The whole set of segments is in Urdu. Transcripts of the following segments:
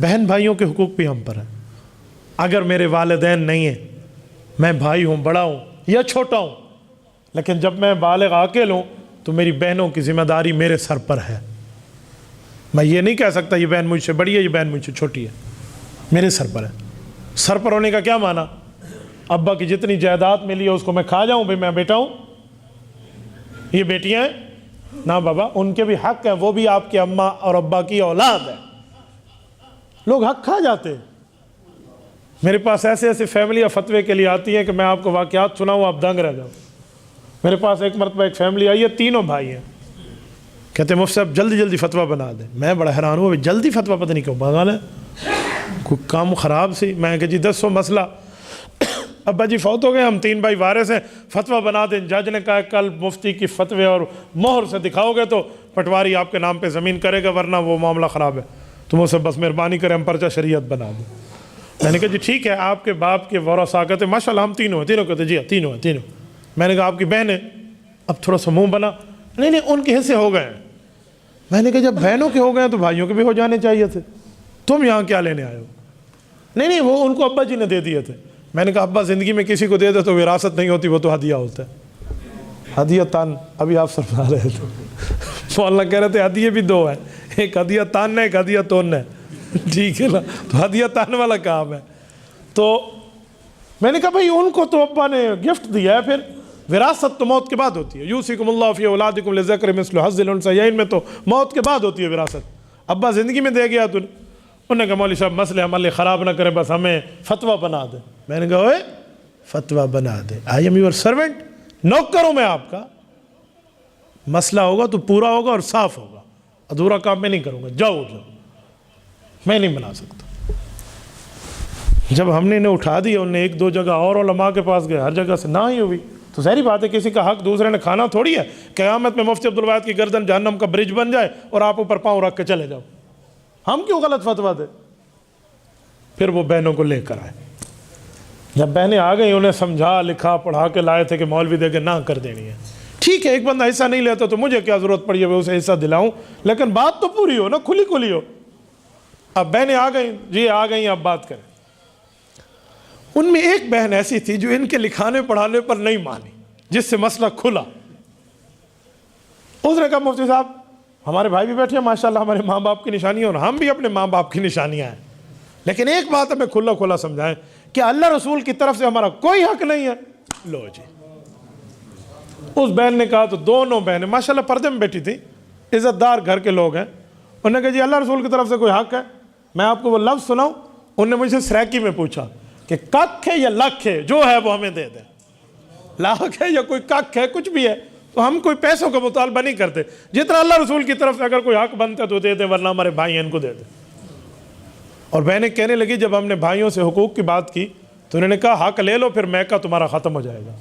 بہن بھائیوں کے حقوق بھی ہم پر ہیں. اگر میرے والدین نہیں ہیں، میں بھائی ہوں، بڑا ہوں یا چھوٹا ہوں، لیکن جب میں بالغ عاقل ہوں تو میری بہنوں کی ذمہ داری میرے سر پر ہے. میں یہ نہیں کہہ سکتا یہ بہن مجھ سے بڑی ہے، یہ بہن مجھ سے چھوٹی ہے، میرے سر پر ہے. سر پر ہونے کا کیا معنی؟ ابا کی جتنی جائیداد ملی ہے اس کو میں کھا جاؤں؟ بھائی میں بیٹا ہوں، یہ بیٹیاں ہیں نا بابا، ان کے بھی حق ہیں، وہ بھی آپ کے اماں اور ابا کی اولاد ہے. لوگ حق کھا جاتے ہیں. میرے پاس ایسے ایسے فیملیاں فتوے کے لیے آتی ہیں کہ میں آپ کو واقعات سناؤں آپ دنگ رہ جاؤ. میرے پاس ایک مرتبہ ایک فیملی آئی ہے، تینوں بھائی ہیں، کہتے ہیں مفتی صاحب جلدی جلدی فتویٰ بنا دیں. میں بڑا حیران ہوں، جلدی فتویٰ پتہ نہیں کیوں بغانا ہے، کوئی کام خراب سی. میں کہ جی 10 مسئلہ، ابا جی فوت ہو گئے، ہم 3 بھائی وارث ہیں، فتویٰ بنا دیں. جج نے کہا کل مفتی کی فتوے اور مہر سے دکھاؤ گے تو پٹواری آپ کے نام پہ زمین کرے گا، ورنہ وہ معاملہ خراب ہے. تم اسے بس مہربانی کریں ہم پرچہ شریعت بنا دیں. میں نے کہا جی ٹھیک ہے، آپ کے باپ کے ورثاء کہتے ہیں ماشاء اللہ ہم تینوں ہیں. تینوں کہتے جی تینوں ہیں تینوں. میں نے کہا آپ کی بہن ہے؟ اب تھوڑا سا منہ بنا، نہیں نہیں ان کے حصے ہو گئے ہیں. میں نے کہا جب بہنوں کے ہو گئے ہیں تو بھائیوں کے بھی ہو جانے چاہیے تھے، تم یہاں کیا لینے آئے ہو؟ نہیں نہیں وہ ان کو ابا جی نے دے دیے تھے. میں نے کہا ابا زندگی میں کسی کو دے دے تو وراثت نہیں ہوتی، وہ تو ہدیہ ہوتا ہے. ہدیہ تان ابھی آپ سمجھا رہے تھے، مولانا کہہ رہے تھے ہدیہ بھی 2 ہیں، ایک ہدیہ تان ہے، ایک ہدیہ تون ہے. ٹھیک ہے نا، تو ہدیہ تان والا کام ہے. تو میں نے کہا بھائی ان کو تو ابا نے گفٹ دیا ہے، پھر وراثت تو موت کے بعد ہوتی ہے. یوصیکم اللہ فی اولادکم للذکر مثل حظ الانثیین میں تو موت کے بعد ہوتی ہے وراثت. ابا زندگی میں دے گیا تو انہوں نے کہا مولوی صاحب مسئلے عمل خراب نہ کریں، بس ہمیں فتویٰ بنا دیں. میں نے کہا اوے فتویٰ بنا دیں، آئی ایم یور سرونٹ، نوکر ہوں میں آپ کا. مسئلہ ہوگا تو پورا ہوگا اور صاف ہوگا، ادھورا کام میں نہیں کروں گا. جاؤ جاؤ، میں نہیں بنا سکتا. جب ہم نے انہیں اٹھا دیا، انہیں 1-2 جگہ اور علماء کے پاس گئے، ہر جگہ سے نہ ہی ہوئی. تو ظاہری بات ہے کسی کا حق دوسرے نے کھانا تھوڑی ہے. قیامت میں مفتی عبدالواحد کی گردن جہنم کا برج بن جائے اور آپ اوپر پاؤں رکھ کے چلے جاؤ. ہم کیوں غلط فتویٰ دیں؟ پھر وہ بہنوں کو لے کر آئے. جب بہنیں آ گئی انہیں سمجھا لکھا پڑھا کے لائے تھے کہ مولوی دے کے نہ کر دینی ہے. ٹھیک ہے ایک بندہ حصہ نہیں لیتا تو مجھے کیا ضرورت پڑی ہے میں اسے حصہ دلاؤں، لیکن بات تو پوری ہو نا، کھلی کھلی ہو. اب بہنیں آ گئیں، جی آ گئیں اب بات کریں. ان میں ایک بہن ایسی تھی جو ان کے لکھانے پڑھانے پر نہیں مانی، جس سے مسئلہ کھلا. اس نے کہا مفتی صاحب ہمارے بھائی بھی بیٹھے ہیں ماشاءاللہ، ہمارے ماں باپ کی نشانی اور ہم بھی اپنے ماں باپ کی نشانیاں ہیں، لیکن ایک بات ہمیں کھلا کھلا سمجھائیں کہ اللہ رسول کی طرف سے ہمارا کوئی حق نہیں ہے. لو جی، اس بہن نے کہا، تو دونوں بہنیں ماشاءاللہ پردے میں بیٹھی تھی، عزت دار گھر کے لوگ ہیں. انہوں نے کہا جی اللہ رسول کی طرف سے کوئی حق ہے؟ میں آپ کو وہ لفظ سناؤں. انہوں نے مجھ سے سریکی میں پوچھا کہ کک ہے یا لکھ ہے، جو ہے وہ ہمیں دے دیں. لاکھ ہے یا کوئی کک ہے، کچھ بھی ہے، تو ہم کوئی پیسوں کا مطالبہ نہیں کرتے. جتنا اللہ رسول کی طرف سے اگر کوئی حق بنتا ہے تو دے دیں، ورنہ ہمارے بھائی ہیں ان کو دے دیں. اور بہنیں کہنے لگی جب ہم نے بھائیوں سے حقوق کی بات کی تو انہوں نے کہا حق لے لو پھر میکہ تمہارا ختم ہو جائے گا.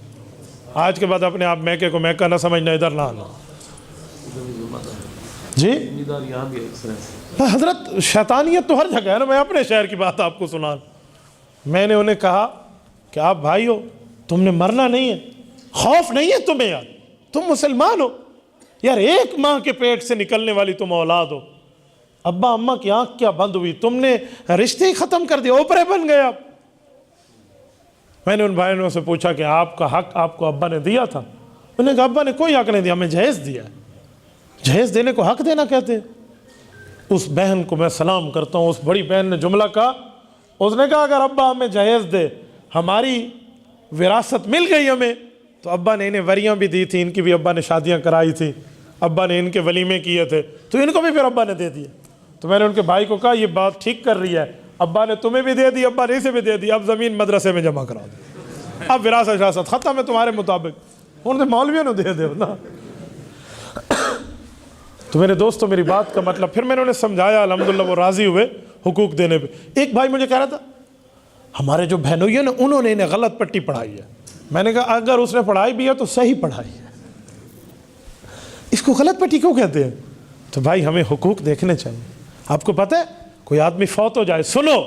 آج کے بعد اپنے آپ میکے کو میکہ نہ سمجھنا، ادھر نہ آنا. جی حضرت شیطانیت تو ہر جگہ ہے نا. میں اپنے شہر کی بات آپ کو سنا. میں نے انہیں کہا کہ آپ بھائی ہو، تم نے مرنا نہیں ہے، خوف نہیں ہے تمہیں یار، تم مسلمان ہو یار، ایک ماں کے پیٹ سے نکلنے والی تم اولاد ہو. ابا اماں کی آنکھ کیا بند ہوئی، تم نے رشتے ہی ختم کر دیا، اوپرے بن گئے آپ. میں نے ان بھائیوں سے پوچھا کہ آپ کا حق آپ کو ابا نے دیا تھا؟ انہوں نے کہا ابا نے کوئی حق نہیں دیا، ہمیں جہیز دیا ہے. جہیز دینے کو حق دینا کہتے ہیں. اس بہن کو میں سلام کرتا ہوں. اس بڑی بہن نے جملہ کہا، اس نے کہا اگر ابا ہمیں جہیز دے، ہماری وراثت مل گئی ہمیں، تو ابا نے انہیں وریاں بھی دی تھی، ان کی بھی ابا نے شادیاں کرائی تھی، ابا نے ان کے ولیمے کیے تھے، تو ان کو بھی پھر ابا نے دے دیا. تو میں نے ان کے بھائی کو کہا یہ بات ٹھیک کر رہی ہے، ابا نے تمہیں بھی دے دی، ابا نے اسے بھی دے دی، اب زمین مدرسے میں جمع کرا دو، اب وراثت ختم ہے تمہارے مطابق. انہوں نے مولویوں نے دے دے نا. تو میرے دوستوں میری بات کا مطلب پھر میں نے انہیں سمجھایا، الحمدللہ وہ راضی ہوئے حقوق دینے پہ. ایک بھائی مجھے کہہ رہا تھا ہمارے جو بہنوئی ہیں نا انہوں نے انہیں غلط پٹی پڑھائی ہے. میں نے کہا اگر اس نے پڑھائی بھی ہے تو صحیح پڑھائی ہے، اس کو غلط پٹی کیوں کہتے ہیں؟ تو بھائی ہمیں حقوق دیکھنے چاہیے. آپ کو پتہ ہے کوئی آدمی فوت ہو جائے، سنو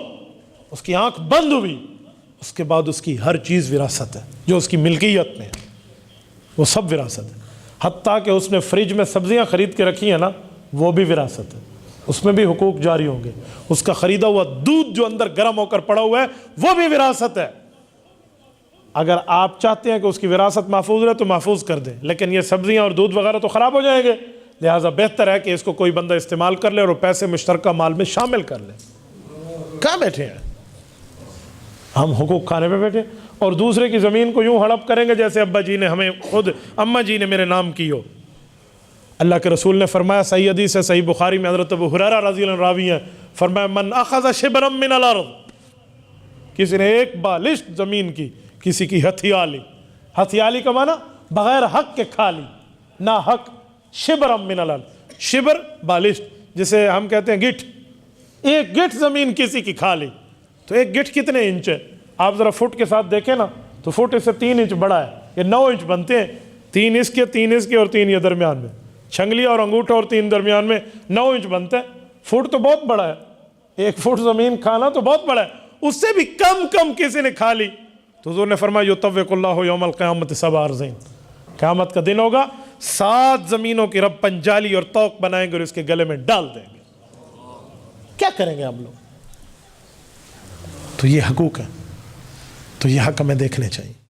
اس کی آنکھ بند ہوئی، اس کے بعد اس کی ہر چیز وراثت ہے، جو اس کی ملکیت میں ہے وہ سب وراثت ہے. حتیٰ کہ اس نے فریج میں سبزیاں خرید کے رکھی ہیں نا وہ بھی وراثت ہے. اس میں بھی حقوق جاری ہوں گے. اس کا خریدا ہوا دودھ جو اندر گرم ہو کر پڑا ہوا ہے وہ بھی وراثت ہے. اگر آپ چاہتے ہیں کہ اس کی وراثت محفوظ رہے تو محفوظ کر دیں, لیکن یہ سبزیاں اور دودھ وغیرہ تو خراب ہو جائیں گے, لہٰذا بہتر ہے کہ اس کو کوئی بندہ استعمال کر لے اور پیسے مشترکہ مال میں شامل کر لے. کہاں بیٹھے ہیں ہم حقوق کھانے پہ بیٹھے, اور دوسرے کی زمین کو یوں ہڑپ کریں گے جیسے ابا جی نے ہمیں خود, اماں جی نے میرے نام کی ہو. اللہ کے رسول نے فرمایا, صحیح حدیث ہے, صحیح بخاری میں, حضرت ابو ہریرہ رضی اللہ عنہ راوی ہیں, فرمایا من اخذ شبرا من الارض, کسی نے ایک بالشت زمین کی کسی کی ہتھیا لی, ہتھیا لی کا معنی بغیر حق کے کھا لی, نا حق. شبرا من الارض, شبر بالشت جسے ہم کہتے ہیں گٹھ, ایک گٹھ زمین کسی کی کھا لی. تو ایک گٹھ کتنے انچ ہے؟ آپ ذرا فٹ کے ساتھ دیکھیں نا, تو فٹ اس سے 3 انچ بڑا ہے, یہ 9 انچ بنتے ہیں. 3 اس کے, 3 اس کے اور 3 یہ درمیان میں, چھنگلی اور انگوٹھا اور 3 درمیان میں 9 انچ بنتے ہیں. فٹ تو بہت بڑا ہے, 1 فٹ زمین کھانا تو بہت بڑا ہے, اس سے بھی کم کسی نے کھا لی. تو حضور نے فرمایا یطوق اللہ یوم القیامت 7 ارضین, قیامت کا دن ہوگا 7 زمینوں کی رب پنجالی اور توق بنائیں گے اور اس کے گلے میں ڈال دیں گے. کیا کریں گے ہم لوگ؟ تو یہ حقوق ہیں, تو یہ حق ہمیں دیکھنے چاہیے.